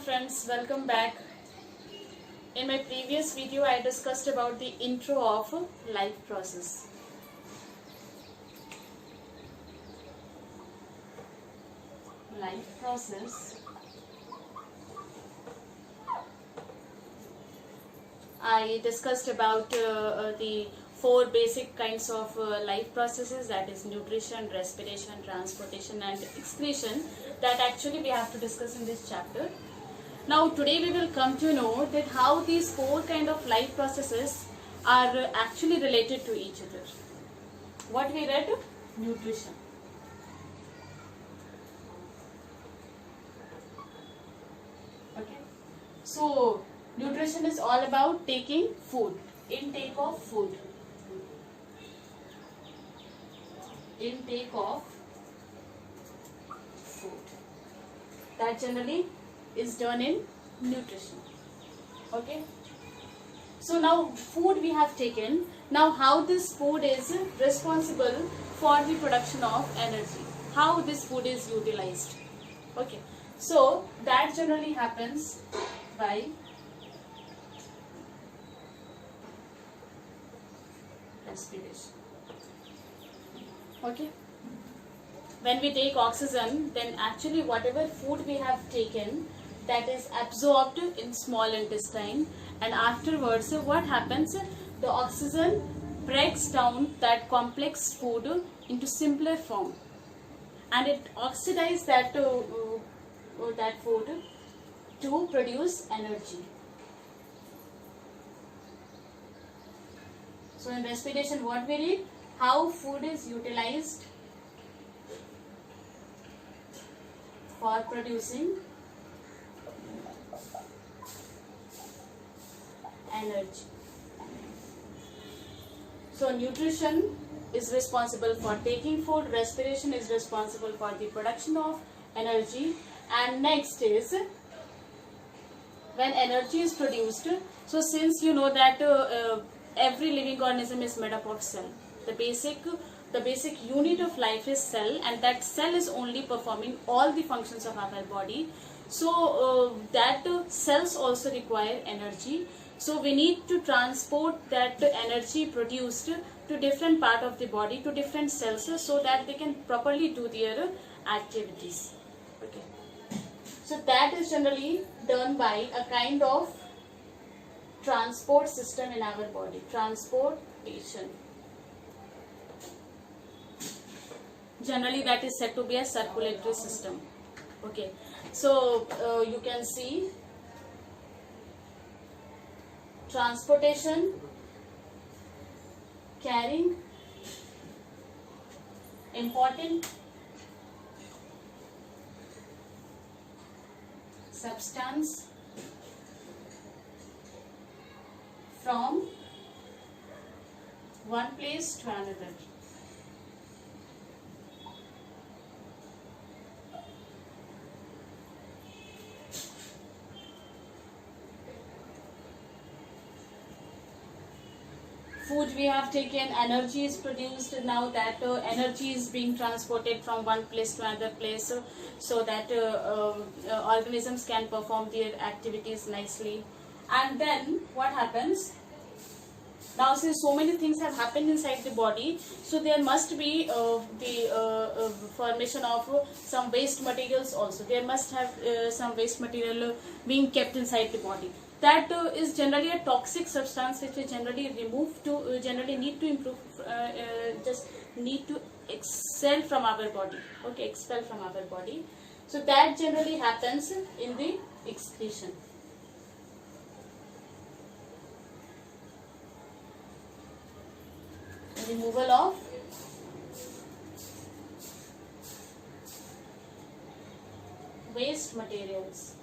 friends, welcome back. In my previous video I discussed about the intro of life process. Life process. I discussed about the four basic kinds of life processes, that is nutrition, respiration, transportation and excretion, that actually we have to discuss in this chapter. Now today we will come to know that how these four kind of life processes are actually related to each other. What we read? Nutrition. Okay. So nutrition is all about taking food, intake of food. Intake of food. That generally is done in nutrition. Okay. So now food we have taken. Now how this food is responsible for the production of energy. How this food is utilized. Okay. So that generally happens by respiration. Okay. When we take oxygen, then actually whatever food we have taken, that is absorbed in small intestine, and afterwards what happens? The oxygen breaks down that complex food into simpler form, and it oxidizes that food to produce energy. So in respiration what we read? How food is utilized for producing energy. So nutrition is responsible for taking food, respiration is responsible for the production of energy, and next is when energy is produced. So since you know that every living organism is made up of cell, the basic unit of life is cell, and that cell is only performing all the functions of our body. So that cells also require energy. So we need to transport that energy produced to different part of the body, to different cells, so that they can properly do their activities. Okay. So that is generally done by a kind of transport system in our body. Transportation. Generally that is said to be a circulatory system. Okay. So you can see transportation, carrying important substance from one place to another. Food we have taken, energy is produced. Now that energy is being transported from one place to another place, so that organisms can perform their activities nicely. And then what happens? Now since so many things have happened inside the body, so there must be the formation of some waste materials also. There must have some waste material being kept inside the body. That is generally a toxic substance which we generally remove to generally need to improve, just need to expel from our body. Okay, expel from our body. So that generally happens in the excretion. Removal of waste materials.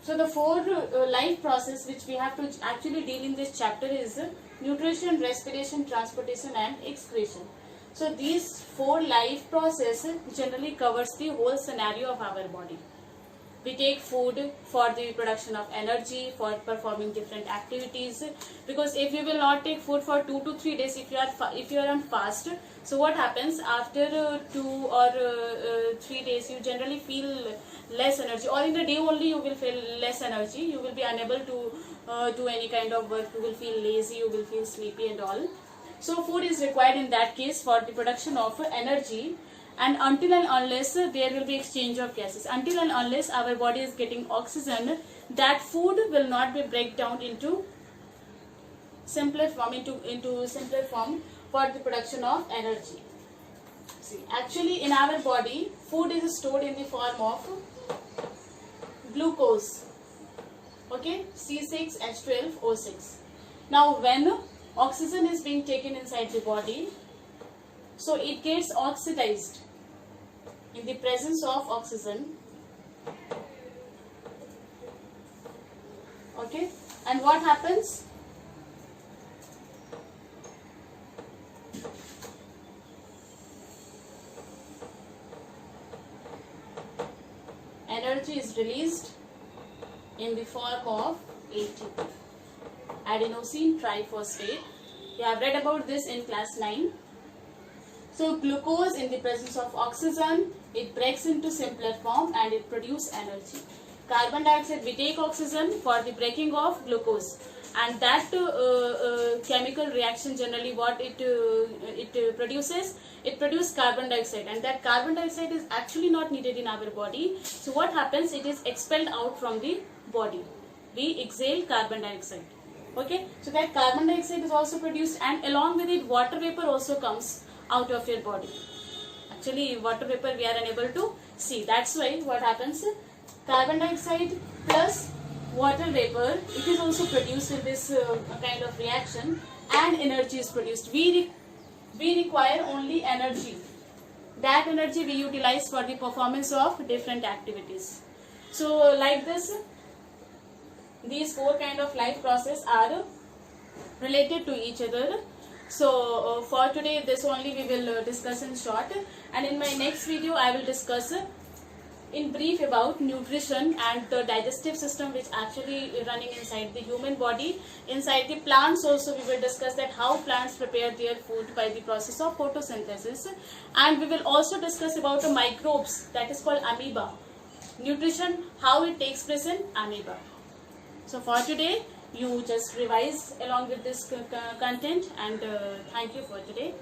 So the four life process which we have to actually deal in this chapter is nutrition, respiration, transportation and excretion. So these four life process generally covers the whole scenario of our body. we take food for the production of energy, for performing different activities. Because if you will not take food for 2 to 3 days, if you are on fast, so what happens after 2 or 3 days, you generally feel less energy, or in the day only you will feel less energy. You will be unable to do any kind of work. You will feel lazy, you will feel sleepy and all. So food is required in that case for the production of energy. And until and unless there will be exchange of gases, until and unless our body is getting oxygen, that food will not be break down into simpler form, into simpler form for the production of energy. See, actually in our body, food is stored in the form of glucose, okay, C6H12O6. Now when oxygen is being taken inside the body, so it gets oxidized in the presence of oxygen, okay, and what happens? Energy is released in the form of ATP, adenosine triphosphate. You have read about this in class 9. So glucose in the presence of oxygen, it breaks into simpler form and it produces energy. Carbon dioxide, we take oxygen for the breaking of glucose, and that chemical reaction generally what it produces, it produces carbon dioxide, and that carbon dioxide is actually not needed in our body. So what happens, it is expelled out from the body. We exhale carbon dioxide, okay. So that carbon dioxide is also produced, and along with it water vapor also comes out of your body. Actually water vapor we are unable to see. That's why what happens, carbon dioxide plus water vapor, it is also produced in this kind of reaction, and energy is produced. We require only energy. That energy we utilize for the performance of different activities. So like this, these four kind of life process are related to each other. So for today this only we will discuss in short, and in my next video I will discuss in brief about nutrition and the digestive system which actually running inside the human body. Inside the plants also we will discuss that how plants prepare their food by the process of photosynthesis, and we will also discuss about the microbes that is called amoeba. Nutrition, how it takes place in amoeba. So for today you just revise along with this content, and thank you for today.